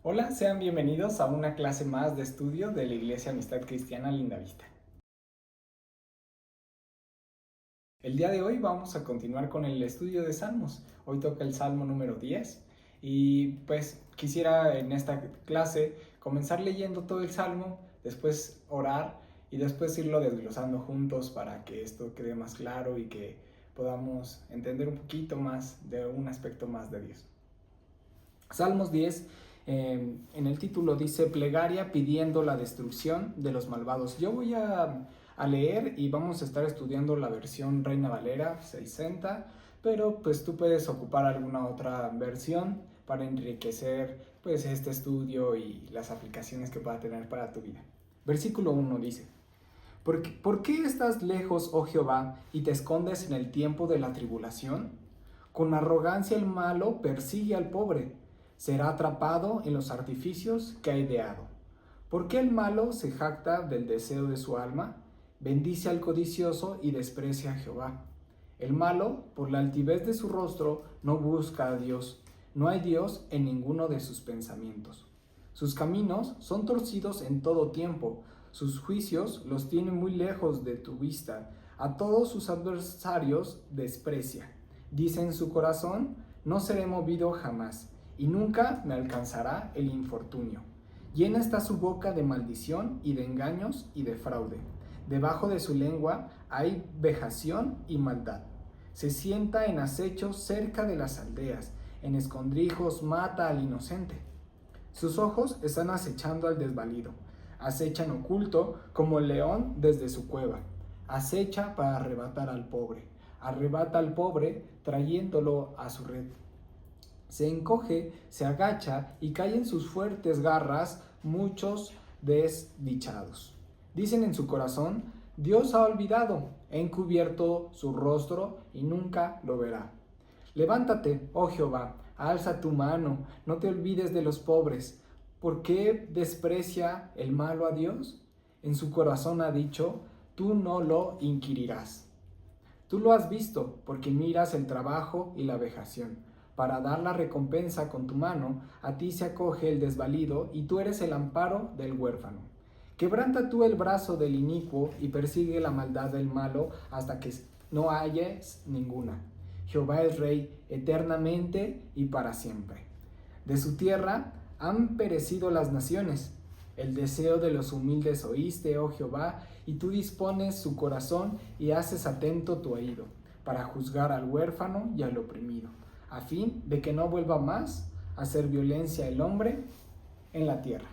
Hola, sean bienvenidos a una clase más de estudio de la Iglesia Amistad Cristiana Lindavista. El día de hoy vamos a continuar con el estudio de Salmos. Hoy toca el Salmo número 10 y pues quisiera en esta clase comenzar leyendo todo el Salmo, después orar y después irlo desglosando juntos para que esto quede más claro y que podamos entender un poquito más de un aspecto más de Dios. Salmos 10, en el título dice plegaria pidiendo la destrucción de los malvados. Yo voy a leer y vamos a estar estudiando la versión Reina Valera 60, pero pues tú puedes ocupar alguna otra versión para enriquecer pues este estudio y las aplicaciones que pueda tener para tu vida. Versículo 1 dice: ¿Por qué estás lejos, oh Jehová, y te escondes en el tiempo de la tribulación? Con arrogancia el malo persigue al pobre, será atrapado en los artificios que ha ideado. ¿Por qué el malo se jacta del deseo de su alma? Bendice al codicioso y desprecia a Jehová. El malo, por la altivez de su rostro, no busca a Dios. No hay Dios en ninguno de sus pensamientos. Sus caminos son torcidos en todo tiempo. Sus juicios los tiene muy lejos de tu vista. A todos sus adversarios desprecia. Dice en su corazón: no seré movido jamás, y nunca me alcanzará el infortunio. Llena está su boca de maldición y de engaños y de fraude. Debajo de su lengua hay vejación y maldad. Se sienta en acechos cerca de las aldeas, en escondrijos mata al inocente. Sus ojos están acechando al desvalido. Acechan oculto como el león desde su cueva. Acecha para arrebatar al pobre. Arrebata al pobre trayéndolo a su red. Se encoge, se agacha y cae en sus fuertes garras muchos desdichados. Dicen en su corazón: Dios ha olvidado, ha encubierto su rostro y nunca lo verá. Levántate, oh Jehová, alza tu mano, no te olvides de los pobres. ¿Por qué desprecia el malo a Dios? En su corazón ha dicho: tú no lo inquirirás. Tú lo has visto, porque miras el trabajo y la vejación. Para dar la recompensa con tu mano, a ti se acoge el desvalido, y tú eres el amparo del huérfano. Quebranta tú el brazo del inicuo, y persigue la maldad del malo, hasta que no halles ninguna. Jehová es Rey eternamente y para siempre. De su tierra han perecido las naciones. El deseo de los humildes oíste, oh Jehová, y tú dispones su corazón y haces atento tu oído, para juzgar al huérfano y al oprimido, a fin de que no vuelva más a hacer violencia el hombre en la tierra.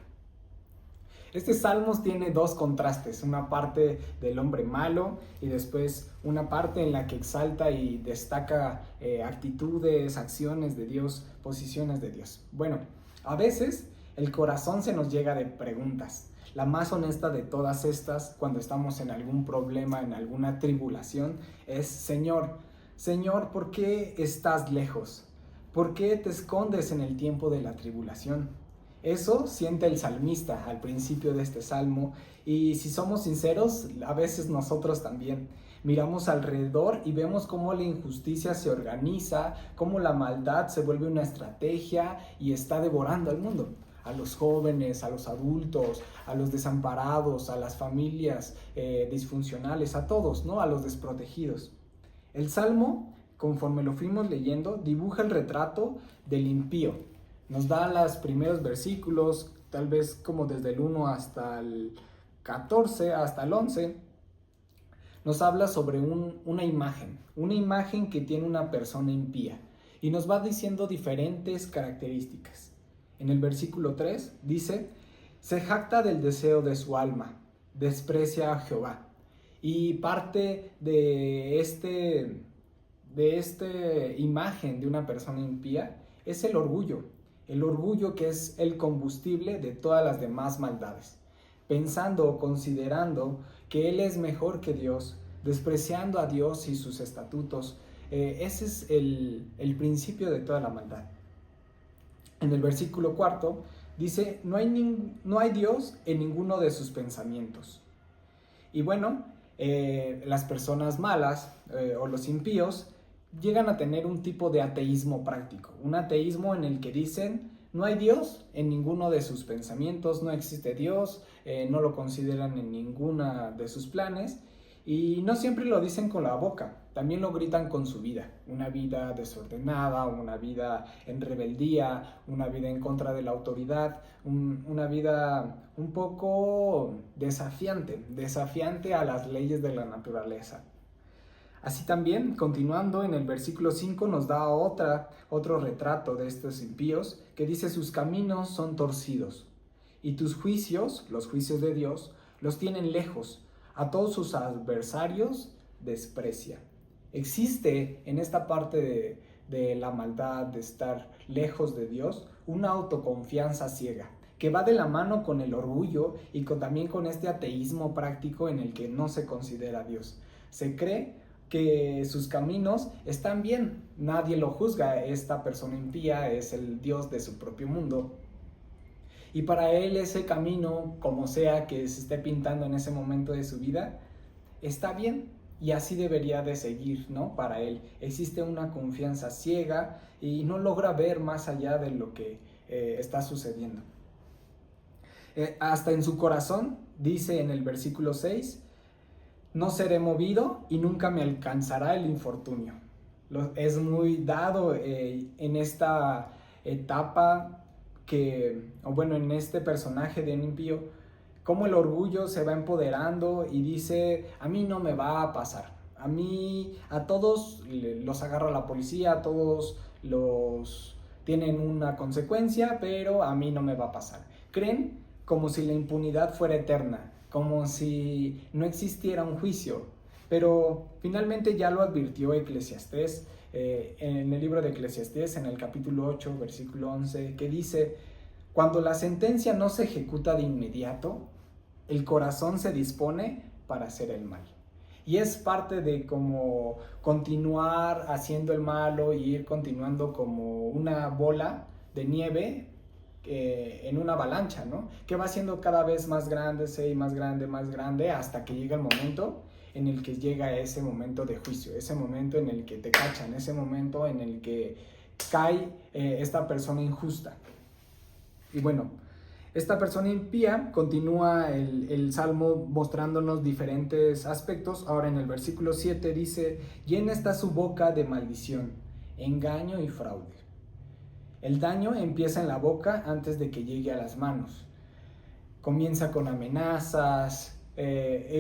Este Salmos tiene dos contrastes, una parte del hombre malo y después una parte en la que exalta y destaca actitudes, acciones de Dios, posiciones de Dios. Bueno, a veces el corazón se nos llega de preguntas. La más honesta de todas estas, cuando estamos en algún problema, en alguna tribulación, es: Señor, Señor, ¿por qué estás lejos? ¿Por qué te escondes en el tiempo de la tribulación? Eso siente el salmista al principio de este salmo, y si somos sinceros, a veces nosotros también. Miramos alrededor y vemos cómo la injusticia se organiza, cómo la maldad se vuelve una estrategia y está devorando al mundo. A los jóvenes, a los adultos, a los desamparados, a las familias disfuncionales, a todos, ¿no? A los desprotegidos. El Salmo, conforme lo fuimos leyendo, dibuja el retrato del impío. Nos da los primeros versículos, tal vez como desde el 1 hasta el 14, hasta el 11. Nos habla sobre una imagen que tiene una persona impía, y nos va diciendo diferentes características. En el versículo 3 dice: se jacta del deseo de su alma, desprecia a Jehová. Y parte de esta imagen de una persona impía es el orgullo que es el combustible de todas las demás maldades, pensando o considerando que Él es mejor que Dios, despreciando a Dios y sus estatutos. Ese es el principio de toda la maldad. En el versículo 4 dice: no hay Dios en ninguno de sus pensamientos. Y bueno, las personas malas o los impíos llegan a tener un tipo de ateísmo práctico, un ateísmo en el que dicen: No hay Dios en ninguno de sus pensamientos, no existe Dios, no lo consideran en ninguna de sus planes y no siempre lo dicen con la boca, también lo gritan con su vida, una vida desordenada, una vida en rebeldía, una vida en contra de la autoridad, una vida un poco desafiante a las leyes de la naturaleza. Así también, continuando en el versículo 5, nos da otro retrato de estos impíos que dice: sus caminos son torcidos y tus juicios, los juicios de Dios, los tienen lejos. A todos sus adversarios desprecia. Existe en esta parte de la maldad, de estar lejos de Dios, una autoconfianza ciega que va de la mano con el orgullo y también con este ateísmo práctico en el que no se considera a Dios. Se cree que sus caminos están bien, nadie lo juzga, esta persona impía es el Dios de su propio mundo. Y para él ese camino, como sea que se esté pintando en ese momento de su vida, está bien y así debería de seguir, ¿no? Para él existe una confianza ciega y no logra ver más allá de lo que está sucediendo. Hasta en su corazón, dice en el versículo 6, no seré movido y nunca me alcanzará el infortunio. Es muy dado en esta etapa en este personaje de un impío, cómo el orgullo se va empoderando y dice: a mí no me va a pasar. A todos los agarra la policía, a todos los tienen una consecuencia, pero a mí no me va a pasar. Creen como si la impunidad fuera eterna, como si no existiera un juicio, pero finalmente ya lo advirtió Eclesiastés en el libro de Eclesiastés, en el capítulo 8, versículo 11, que dice: cuando la sentencia no se ejecuta de inmediato, el corazón se dispone para hacer el mal. Y es parte de como continuar haciendo el malo y ir continuando como una bola de nieve en una avalancha, ¿no? Que va siendo cada vez más grande, más grande, hasta que llega el momento en el que llega ese momento de juicio, ese momento en el que te cachan, ese momento en el que cae esta persona injusta. Y bueno, esta persona impía continúa el Salmo mostrándonos diferentes aspectos. Ahora en el versículo 7 dice: llena está su boca de maldición, engaño y fraude. El daño empieza en la boca antes de que llegue a las manos. Comienza con amenazas,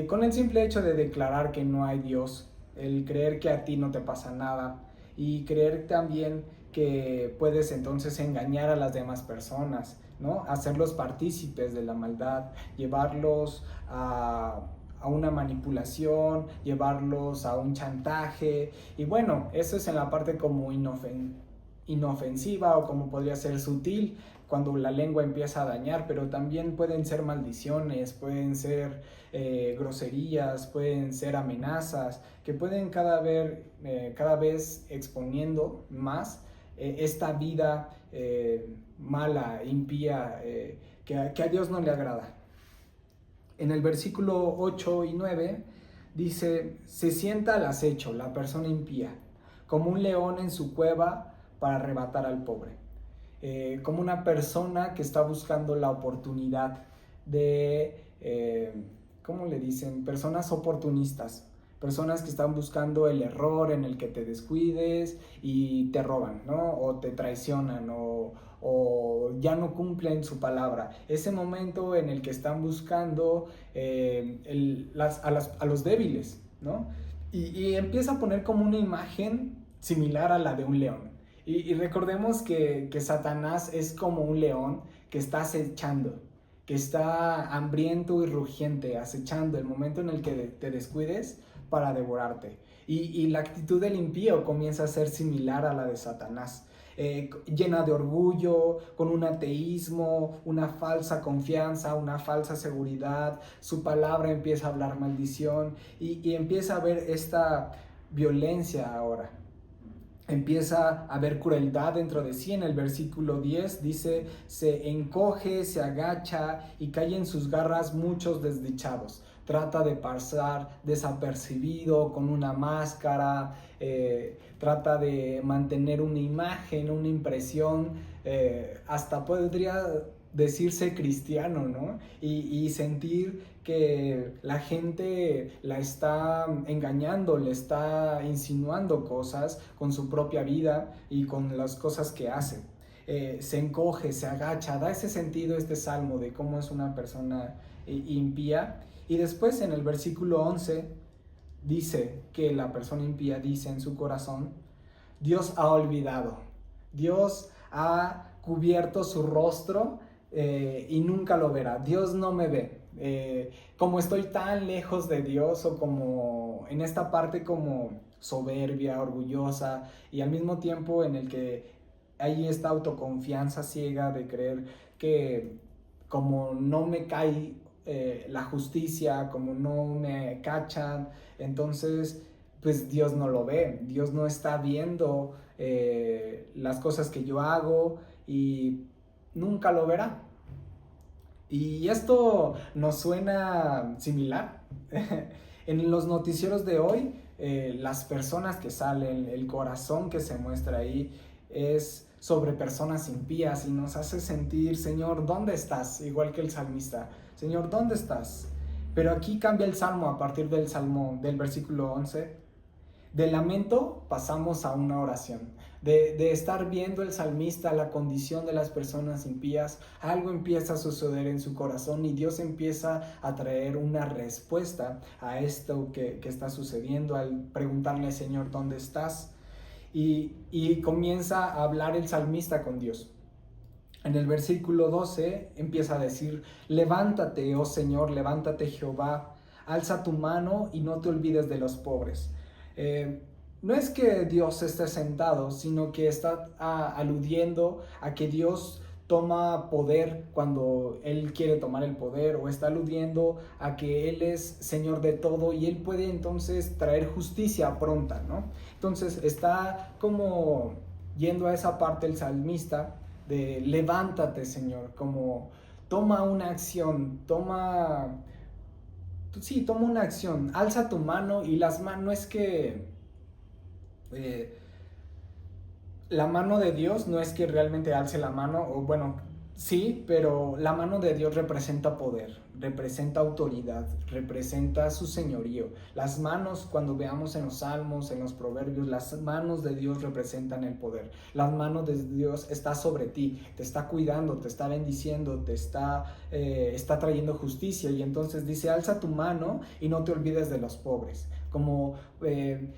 con el simple hecho de declarar que no hay Dios, el creer que a ti no te pasa nada y creer también que puedes entonces engañar a las demás personas, ¿no? Hacerlos partícipes de la maldad, llevarlos a una manipulación, llevarlos a un chantaje. Y bueno, eso es en la parte como inofensiva o como podría ser sutil, cuando la lengua empieza a dañar, pero también pueden ser maldiciones, pueden ser groserías, pueden ser amenazas, que pueden cada vez exponiendo más esta vida mala, impía, que a Dios no le agrada. En el versículo 8 y 9 dice: se sienta al acecho la persona impía, como un león en su cueva para arrebatar al pobre. Como una persona que está buscando la oportunidad de, ¿cómo le dicen? Personas oportunistas, personas que están buscando el error en el que te descuides y te roban, ¿no? O te traicionan o ya no cumplen su palabra. Ese momento en el que están buscando a los débiles, ¿no? Y empieza a poner como una imagen similar a la de un león. Y recordemos que Satanás es como un león que está acechando, que está hambriento y rugiente, acechando el momento en el que te descuides para devorarte. Y la actitud del impío comienza a ser similar a la de Satanás, llena de orgullo, con un ateísmo, una falsa confianza, una falsa seguridad. Su palabra empieza a hablar maldición y empieza a haber esta violencia ahora. Empieza a haber crueldad dentro de sí. En el versículo 10 dice: se encoge, se agacha y caen en sus garras muchos desdichados. trata de pasar desapercibido con una máscara, trata de mantener una imagen, una impresión, hasta podría decirse cristiano, ¿no? Y sentir que la gente la está engañando, le está insinuando cosas con su propia vida y con las cosas que hace. Se encoge, se agacha, da ese sentido este salmo de cómo es una persona impía. Y después en el versículo 11 dice que la persona impía dice en su corazón: Dios ha olvidado, Dios ha cubierto su rostro y nunca lo verá, Dios no me ve. Como estoy tan lejos de Dios, o como en esta parte como soberbia, orgullosa, y al mismo tiempo en el que hay esta autoconfianza ciega de creer que como no me cae la justicia, como no me cachan, entonces pues Dios no lo ve, Dios no está viendo las cosas que yo hago y nunca lo verá. Y esto nos suena similar. En los noticieros de hoy, las personas que salen, el corazón que se muestra ahí es sobre personas impías y nos hace sentir: Señor, ¿dónde estás? Igual que el salmista: Señor, ¿dónde estás? Pero aquí cambia el salmo a partir del versículo 11. De lamento pasamos a una oración. De estar viendo el salmista la condición de las personas impías, algo empieza a suceder en su corazón y Dios empieza a traer una respuesta a esto que está sucediendo al preguntarle: Señor, ¿dónde estás? Y comienza a hablar el salmista con Dios. En el versículo 12 empieza a decir: levántate, oh Señor, levántate, Jehová, alza tu mano y no te olvides de los pobres. No es que Dios esté sentado, sino que está aludiendo a que Dios toma poder cuando Él quiere tomar el poder, o está aludiendo a que Él es Señor de todo y Él puede entonces traer justicia pronta, ¿no? Entonces está como yendo a esa parte el salmista de levántate, Señor, como toma una acción, toma una acción, alza tu mano. Y las manos, no es que la mano de Dios no es que realmente alce la mano, o bueno, sí, pero la mano de Dios representa poder, representa autoridad, representa su señorío. Las manos, cuando veamos en los salmos, en los proverbios, las manos de Dios representan el poder. Las manos de Dios está sobre ti, te está cuidando, te está bendiciendo, te está trayendo justicia. Y entonces dice: alza tu mano y no te olvides de los pobres. Como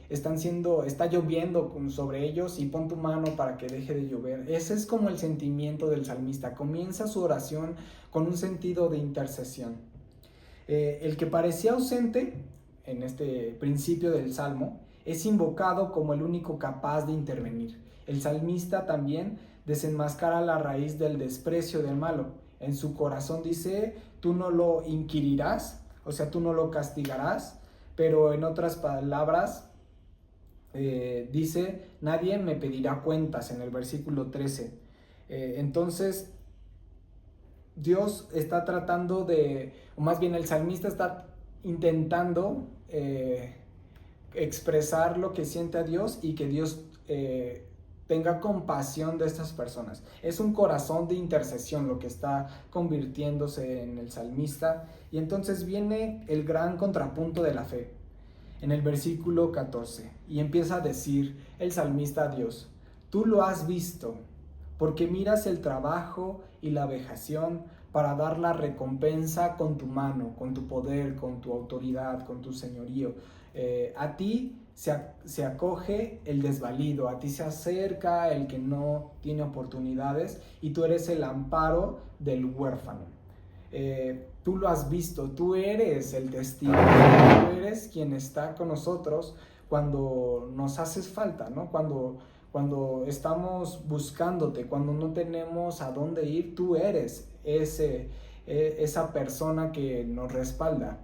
está lloviendo sobre ellos, y pon tu mano para que deje de llover. Ese es como el sentimiento del salmista. Comienza su oración con un sentido de intercesión. El que parecía ausente en este principio del salmo es invocado como el único capaz de intervenir. El salmista también desenmascara la raíz del desprecio del malo. En su corazón dice: tú no lo inquirirás, o sea, tú no lo castigarás. Pero en otras palabras, dice: nadie me pedirá cuentas, en el versículo 13. Entonces, Dios está tratando o más bien el salmista está intentando expresar lo que siente a Dios, y que Dios tenga compasión de estas personas. Es un corazón de intercesión lo que está convirtiéndose en el salmista. Y entonces viene el gran contrapunto de la fe en el versículo 14, y empieza a decir el salmista a Dios: tú lo has visto, porque miras el trabajo y la vejación para dar la recompensa con tu mano, con tu poder, con tu autoridad, con tu señorío. A ti se acoge el desvalido, a ti se acerca el que no tiene oportunidades, y tú eres el amparo del huérfano. Tú lo has visto, tú eres el testigo, tú eres quien está con nosotros cuando nos haces falta, ¿no? Cuando estamos buscándote, cuando no tenemos a dónde ir, tú eres esa persona que nos respalda.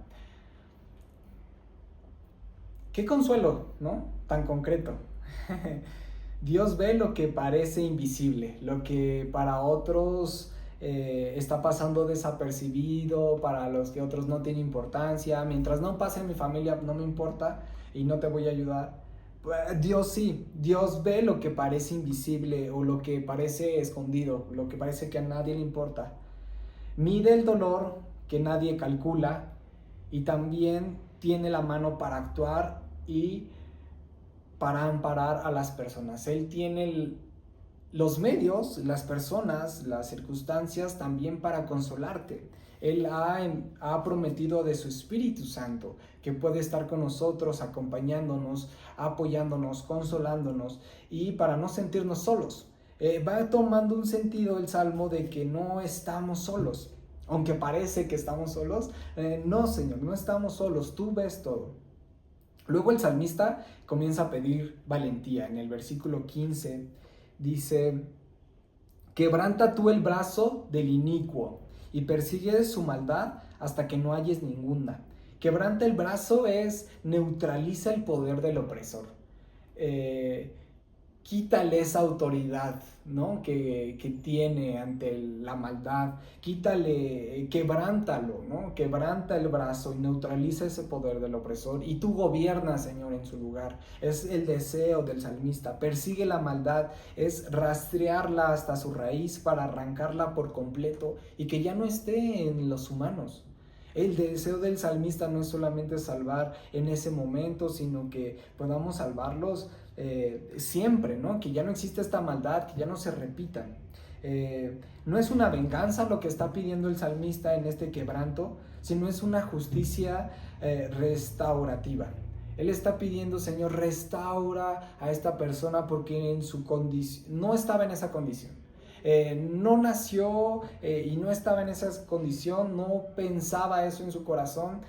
Qué consuelo, ¿no? Tan concreto. Dios ve lo que parece invisible, lo que para otros está pasando desapercibido, para los que otros no tiene importancia. Mientras no pase en mi familia, no me importa y no te voy a ayudar. Dios sí, Dios ve lo que parece invisible o lo que parece escondido, lo que parece que a nadie le importa. Mide el dolor que nadie calcula y también tiene la mano para actuar y para amparar a las personas. Él tiene los medios, las personas, las circunstancias también para consolarte. Él ha prometido de su Espíritu Santo que puede estar con nosotros, acompañándonos, apoyándonos, consolándonos y para no sentirnos solos. Va tomando un sentido el Salmo de que no estamos solos. Aunque parece que estamos solos, no, Señor, no estamos solos, tú ves todo. Luego el salmista comienza a pedir valentía. En el versículo 15 dice: quebranta tú el brazo del inicuo y persigue su maldad hasta que no halles ninguna. Quebranta el brazo es neutraliza el poder del opresor. Quítale esa autoridad, ¿no? que tiene ante la maldad. Quítale, quebrántalo, ¿no? Quebranta el brazo y neutraliza ese poder del opresor. Y tú gobiernas, Señor, en su lugar. Es el deseo del salmista. Persigue la maldad, es rastrearla hasta su raíz para arrancarla por completo y que ya no esté en los humanos. El deseo del salmista no es solamente salvar en ese momento, sino que podamos salvarlos siempre, ¿no? Que ya no exista esta maldad, que ya no se repita. No es una venganza lo que está pidiendo el salmista en este quebranto, sino es una justicia restaurativa. Él está pidiendo: Señor, restaura a esta persona porque en su condición no estaba en esa condición. No nació y no estaba en esa condición, no pensaba eso en su corazón,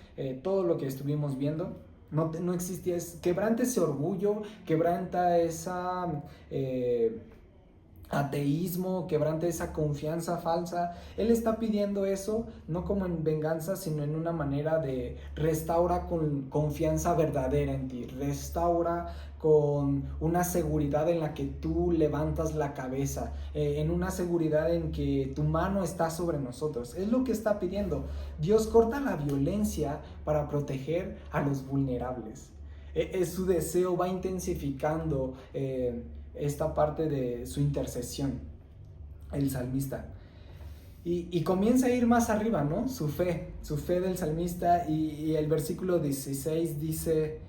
todo lo que estuvimos viendo. No existía, quebranta ese orgullo, quebranta esa ateísmo, quebranta esa confianza falsa. Él está pidiendo eso no como en venganza, sino en una manera de restaura con confianza verdadera en ti, restaura con una seguridad en la que tú levantas la cabeza, en una seguridad en que tu mano está sobre nosotros. Es lo que está pidiendo. Dios corta la violencia para proteger a los vulnerables. Su deseo va intensificando esta parte de su intercesión, el salmista. Y comienza a ir más arriba, ¿no? Su fe del salmista, y el versículo 16 dice: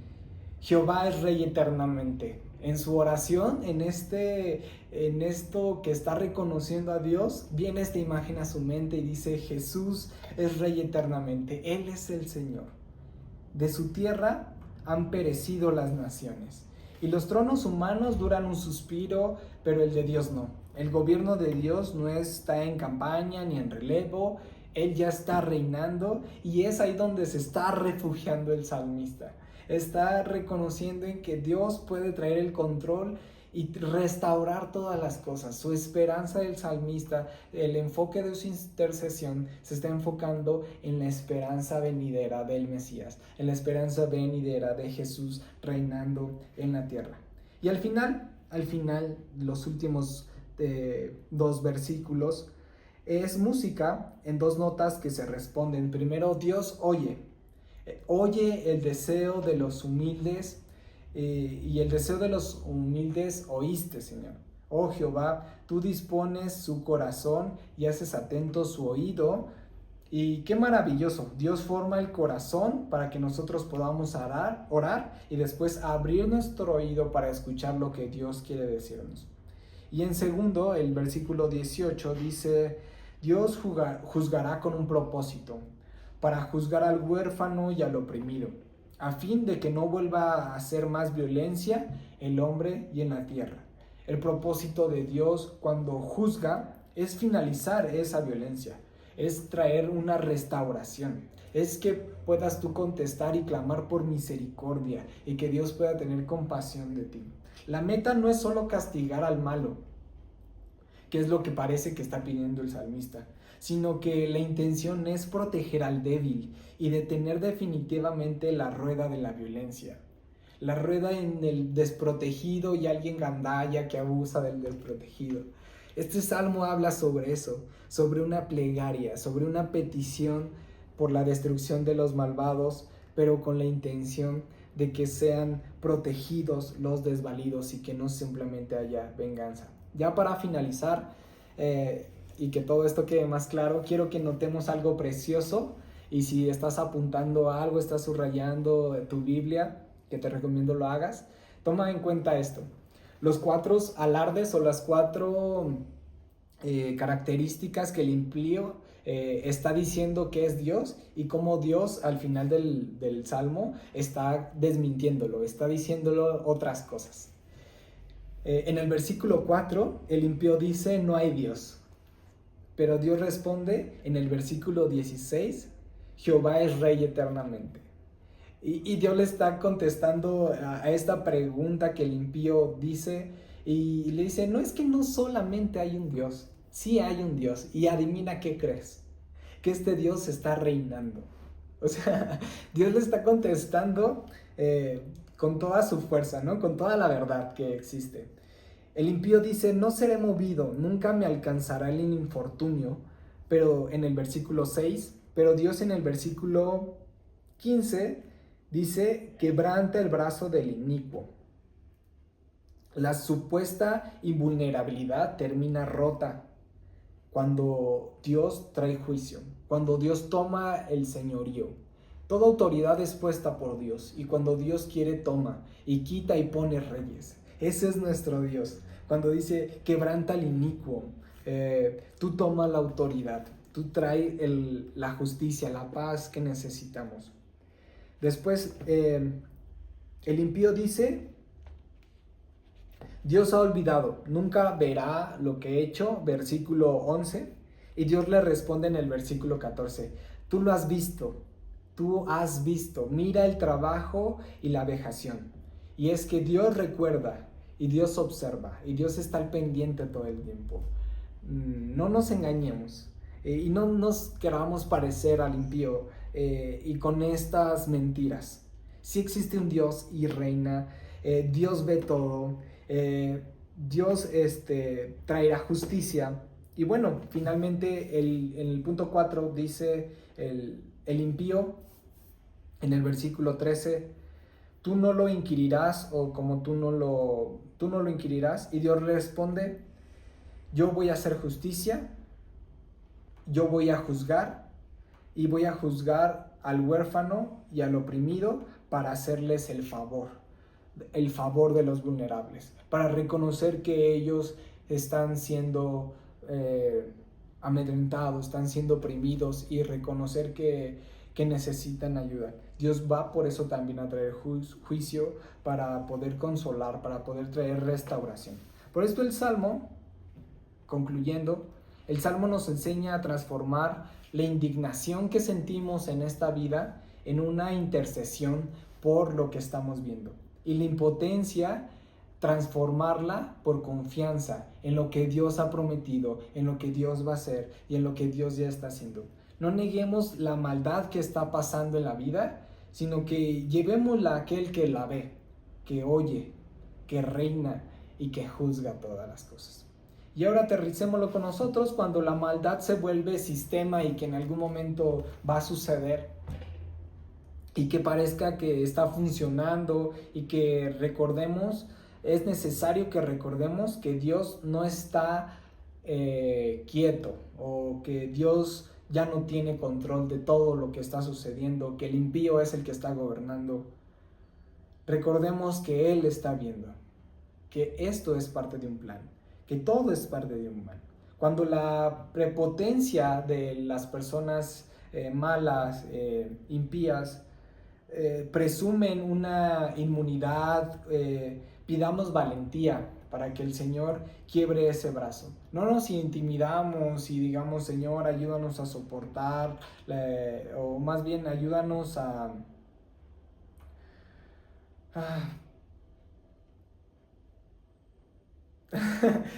Jehová es rey eternamente. En su oración, en esto que está reconociendo a Dios, viene esta imagen a su mente y dice: Jesús es rey eternamente, Él es el Señor. De su tierra han perecido las naciones, y los tronos humanos duran un suspiro, pero el de Dios no. El gobierno de Dios no está en campaña ni en relevo, Él ya está reinando, y es ahí donde se está refugiando el salmista. Está reconociendo en que Dios puede traer el control y restaurar todas las cosas. Su esperanza del salmista, el enfoque de su intercesión se está enfocando en la esperanza venidera del Mesías, en la esperanza venidera de Jesús reinando en la tierra. Y al final, los últimos 2 versículos, es música en 2 notas que se responden. Primero, Dios oye el deseo de los humildes, y el deseo de los humildes oíste, Señor. Oh Jehová, tú dispones su corazón y haces atento su oído. Y qué maravilloso, Dios forma el corazón para que nosotros podamos orar y después abrir nuestro oído para escuchar lo que Dios quiere decirnos. Y en segundo, el versículo 18 dice: Dios juzgará con un propósito, para juzgar al huérfano y al oprimido, a fin de que no vuelva a hacer más violencia el hombre y en la tierra. El propósito de Dios cuando juzga es finalizar esa violencia, es traer una restauración, es que puedas tú contestar y clamar por misericordia y que Dios pueda tener compasión de ti. La meta no es solo castigar al malo, que es lo que parece que está pidiendo el salmista, sino que la intención es proteger al débil y detener definitivamente la rueda de la violencia. La rueda en el desprotegido y alguien gandalla que abusa del desprotegido. Este salmo habla sobre eso, sobre una plegaria, sobre una petición por la destrucción de los malvados, pero con la intención de que sean protegidos los desvalidos y que no simplemente haya venganza. Ya para finalizar, y que todo esto quede más claro, quiero que notemos algo precioso, y si estás apuntando a algo, estás subrayando tu Biblia, que te recomiendo lo hagas, toma en cuenta esto. Los 4 alardes o las 4 características que el impío está diciendo que es Dios, y cómo Dios al final del Salmo está desmintiéndolo, está diciéndolo otras cosas. En el versículo 4, el impío dice: no hay Dios. Pero Dios responde en el versículo 16: Jehová es rey eternamente. Y Dios le está contestando a esta pregunta que el impío dice, y le dice: no es que no solamente hay un Dios, sí hay un Dios. Y adivina qué crees, que este Dios está reinando. O sea, Dios le está contestando con toda su fuerza, ¿no? Con toda la verdad que existe. El impío dice: no seré movido, nunca me alcanzará el infortunio. Pero en el versículo 6, pero Dios en el versículo 15 dice: quebranta el brazo del inicuo. La supuesta invulnerabilidad termina rota cuando Dios trae juicio, cuando Dios toma el señorío. Toda autoridad es puesta por Dios, y cuando Dios quiere, toma y quita y pone reyes. Ese es nuestro Dios. Cuando dice: quebranta el inicuo, tú tomas la autoridad, tú traes la justicia, la paz que necesitamos. Después, el impío dice: Dios ha olvidado, nunca verá lo que he hecho, versículo 11, y Dios le responde en el versículo 14: tú lo has visto, mira el trabajo y la vejación. Y es que Dios recuerda, y Dios observa, y Dios está al pendiente todo el tiempo. No nos engañemos, y no nos queramos parecer al impío y con estas mentiras. Sí existe un Dios y reina, Dios ve todo, Dios traerá justicia. Y bueno, finalmente en el punto 4 dice el impío en el versículo 13: tú no lo inquirirás, o como tú no lo inquirirás. Y Dios responde: yo voy a hacer justicia, yo voy a juzgar, y voy a juzgar al huérfano y al oprimido para hacerles el favor de los vulnerables, para reconocer que ellos están siendo amedrentados, están siendo oprimidos, y reconocer que necesitan ayuda. Dios va por eso también a traer juicio, para poder consolar, para poder traer restauración. Por esto el Salmo, concluyendo, el Salmo nos enseña a transformar la indignación que sentimos en esta vida en una intercesión por lo que estamos viendo, y la impotencia, transformarla por confianza en lo que Dios ha prometido, en lo que Dios va a hacer y en lo que Dios ya está haciendo. No neguemos la maldad que está pasando en la vida, sino que llevémosla a aquel que la ve, que oye, que reina y que juzga todas las cosas. Y ahora aterricémoslo con nosotros cuando la maldad se vuelve sistema, y que en algún momento va a suceder, y que parezca que está funcionando, y que recordemos, es necesario que recordemos que Dios no está quieto, o que Dios ya no tiene control de todo lo que está sucediendo, que el impío es el que está gobernando. Recordemos que Él está viendo, que esto es parte de un plan, que todo es parte de un plan. Cuando la prepotencia de las personas malas, impías, presumen una inmunidad, pidamos valentía para que el Señor quiebre ese brazo. No nos intimidamos y digamos: Señor, ayúdanos a soportar, o más bien ayúdanos a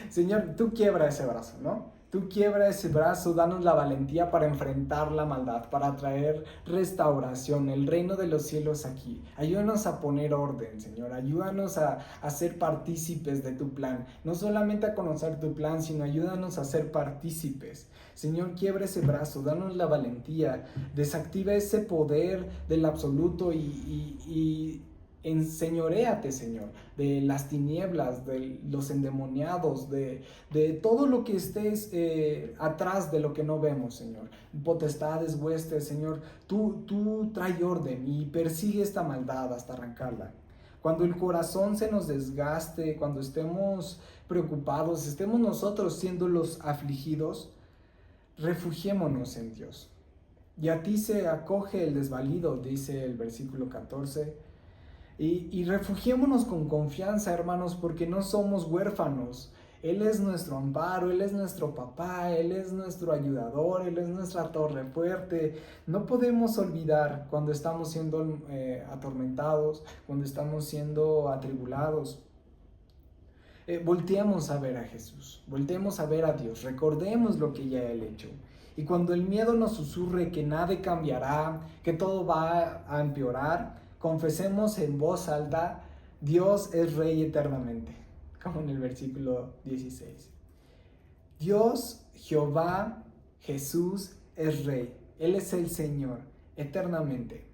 Señor, tú quiebra ese brazo, ¿no? Tú quiebra ese brazo, danos la valentía para enfrentar la maldad, para traer restauración, el reino de los cielos aquí. Ayúdanos a poner orden, Señor. Ayúdanos a ser partícipes de tu plan. No solamente a conocer tu plan, sino ayúdanos a ser partícipes. Señor, quiebra ese brazo, danos la valentía, desactiva ese poder del absoluto y enseñoréate, Señor, de las tinieblas, de los endemoniados, de todo lo que estés atrás de lo que no vemos, Señor. Potestades, huestes, Señor, tú trae orden y persigue esta maldad hasta arrancarla. Cuando el corazón se nos desgaste, cuando estemos preocupados, estemos nosotros siendo los afligidos, refugiémonos en Dios. Y a ti se acoge el desvalido, dice el versículo 14. Y refugiémonos con confianza, hermanos, porque no somos huérfanos. Él es nuestro amparo, Él es nuestro papá, Él es nuestro ayudador, Él es nuestra torre fuerte. No podemos olvidar cuando estamos siendo atormentados, cuando estamos siendo atribulados. Volteemos a ver a Jesús, volteemos a ver a Dios, recordemos lo que ya Él ha hecho. Y cuando el miedo nos susurre que nada cambiará, que todo va a empeorar, confesemos en voz alta: Dios es Rey eternamente, como en el versículo 16. Dios, Jehová, Jesús es Rey. Él es el Señor eternamente.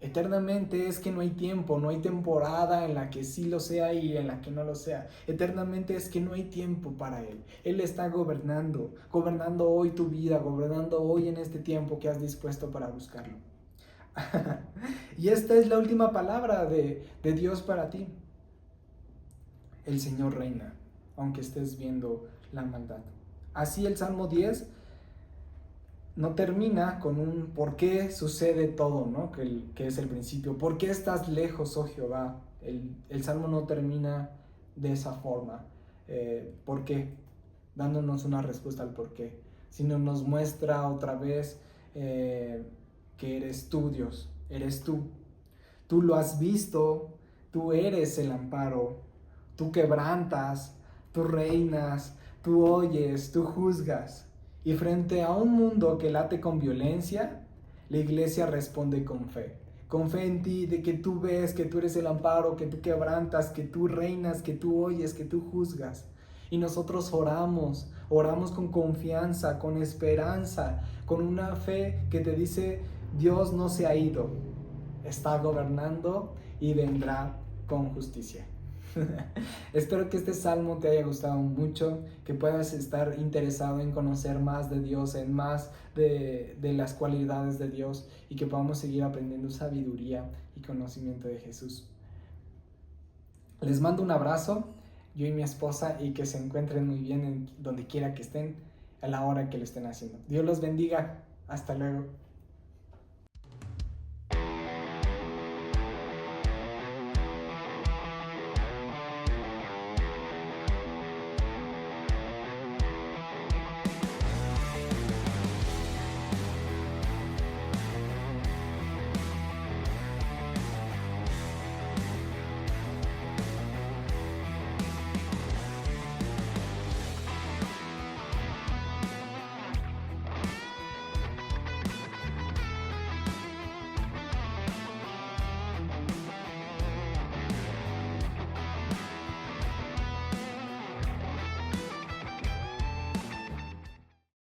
Eternamente es que no hay tiempo, no hay temporada en la que sí lo sea y en la que no lo sea. Eternamente es que no hay tiempo para Él. Él está gobernando hoy tu vida, gobernando hoy en este tiempo que has dispuesto para buscarlo. Y esta es la última palabra de Dios para ti. El Señor reina, aunque estés viendo la maldad. Así el Salmo 10 no termina con un por qué sucede todo, ¿no? Que es el principio. ¿Por qué estás lejos, oh Jehová? El Salmo no termina de esa forma. ¿Por qué? Dándonos una respuesta al por qué. Sino nos muestra otra vez que eres tú, Dios. Eres tú. Tú lo has visto. Tú eres el amparo. Tú quebrantas. Tú reinas. Tú oyes. Tú juzgas. Y frente a un mundo que late con violencia, la iglesia responde con fe en ti, de que tú ves, que tú eres el amparo, que tú quebrantas, que tú reinas, que tú oyes, que tú juzgas. Y nosotros oramos con confianza, con esperanza, con una fe que te dice: Dios no se ha ido, está gobernando y vendrá con justicia. Espero que este salmo te haya gustado mucho, que puedas estar interesado en conocer más de Dios, en más de las cualidades de Dios, y que podamos seguir aprendiendo sabiduría y conocimiento de Jesús. Les mando un abrazo, yo y mi esposa, y que se encuentren muy bien en donde quiera que estén, a la hora que lo estén haciendo. Dios los bendiga. Hasta luego.